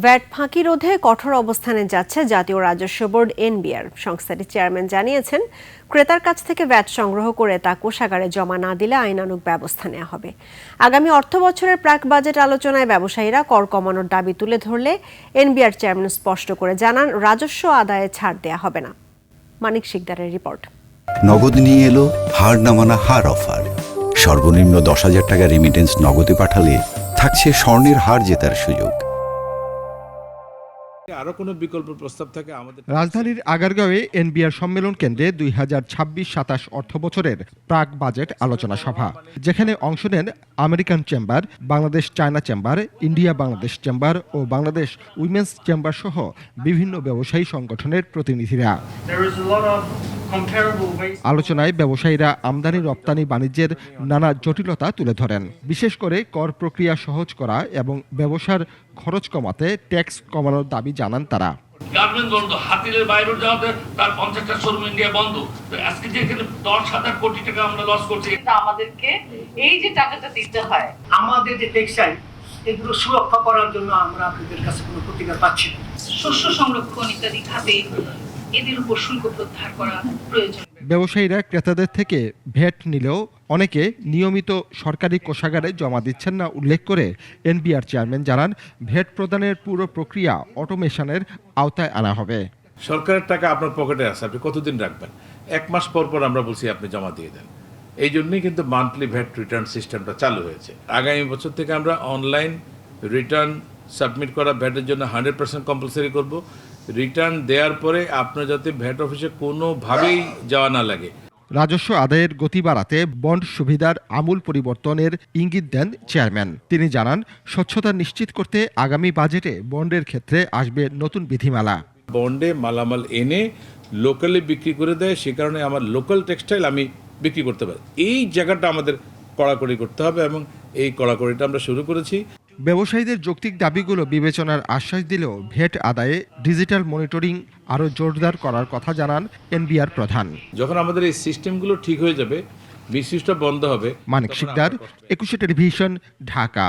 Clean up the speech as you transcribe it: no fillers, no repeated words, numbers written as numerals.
VAT ফাঁকি রোধে কঠোর অবস্থানে যাচ্ছে জাতীয় রাজস্ব বোর্ড এনবিআর। সংস্থাটির চেয়ারম্যান জানিয়েছেন, ক্রেতার কাছ থেকে ভ্যাট সংগ্রহ করে তা কোষাগারে জমা না দিলে আইনানুগ ব্যবস্থা নেওয়া হবে। আগামী অর্থ বছরের প্রাক বাজেট আলোচনায় ব্যবসায়ীরা কর কমানোর দাবি তুলে ধরলে এনবিআর চেয়ারম্যান স্পষ্ট করে জানান, রাজস্ব আদায়ে ছাড় দেয়া হবে না। মানিক শিকদারের রিপোর্ট। নগদ নিয়ে এলো হার না মানা হার অফার। সর্বনিম্ন 10,000 টাকা রেমিটেন্স নগদে পাঠালে থাকছে স্বর্ণের হার জেতার সুযোগ। আরো কোনো বিকল্প প্রস্তাব থাকে আমাদের। রাজধানীর আগারগাঁওয়ে এনবিআর সম্মেলন কেন্দ্রে 2026-27 অর্থ বছরের প্রাক বাজেট আলোচনা সভা, যেখানে অংশ নেন American chamber, Bangladesh China chamber, India Bangladesh chamber ও বাংলাদেশ উইমেন্স চেম্বার সহ বিভিন্ন ব্যবসায়ী সংগঠনের প্রতিনিধিরা। আলোচনায় ব্যবসায়ীরা আমদানি রপ্তানি বাণিজ্যের নানা জটিলতা তুলে ধরেন। বিশেষ করে কর প্রক্রিয়া সহজ করা এবং ব্যবসার খরচ কমাতে ট্যাক্স কমানোর দাবি জানান তারা। গার্মেন্টস বন্ধ, হাতিলের বাইরে যাওয়াতে তার 50টা শোরুম ইন্ডিয়া বন্ধ। তো আজকে যেখানে 10,000 কোটি টাকা আমরা লস করছি, আমাদেরকে এই যে টাকাটা দিতে হয়, আমাদের যে টেক্সটাইল এগুলো সুরক্ষা করার জন্য আমরা আপনাদের কাছে কোনো প্রতিকার পাচ্ছি না। শস্য সংরক্ষণ ইত্যাদি খাতে এদের উপর শুল্ক প্রত্যাহার করা প্রয়োজন। ব্যবসায়ীরা ক্রেতাদের থেকে ভ্যাট নিলেও অনেকে নিয়মিত সরকারি কোষাগারে জমা দিচ্ছেন না উল্লেখ করে এনবিআর চেয়ারম্যান জানান, ভ্যাট প্রদানের পুরো প্রক্রিয়া অটোমেশনের আওতায় আনা হবে। সরকারের টাকা আপনার পকেটে আছে, আপনি কতদিন রাখবেন? 1 মাস পর পর আমরা বলছি আপনি জমা দিয়ে দেন। এই জন্যই কিন্তু মান্থলি ভ্যাট রিটার্ন সিস্টেমটা চালু হয়েছে। আগামী বছর থেকে আমরা অনলাইন রিটার্ন সাবমিট করা ভ্যাটের জন্য 100% কম্পালসারি করব। রিটার্ন দেওয়ার পরে আপনার যাতে ভ্যাট অফিসে কোনোভাবেই যাওয়া না লাগে। রাজস্ব আদায়ের গতি বাড়াতে বন্ড সুবিধার আমূল পরিবর্তনের ইঙ্গিত দেন চেয়ারম্যান। তিনি জানান, স্বচ্ছতা নিশ্চিত করতে আগামী বাজেটে বন্ডের ক্ষেত্রে আসবে নতুন বিধিমালা। বন্ডে মালামাল এনে লোকালি বিক্রি করে দেয়, সে কারণে আমার লোকাল টেক্সটাইল আমি বিক্রি করতে পারি। এই জায়গাটা আমাদের কড়াকড়ি করতে হবে এবং এই কড়াকড়িটা আমরা শুরু করেছি। ব্যবসায়ীদের যৌক্তিক দাবিগুলো বিবেচনার আশ্বাস দিলেও ভ্যাট আদায়ে ডিজিটাল মনিটরিং আরও জোরদার করার কথা জানান এনবিআর প্রধান। যখন আমাদের এই সিস্টেমগুলো ঠিক হয়ে যাবে, মিসইউজটা বন্ধ হবে। মানিক শিকদার, 21 টেলিভিশন, ঢাকা।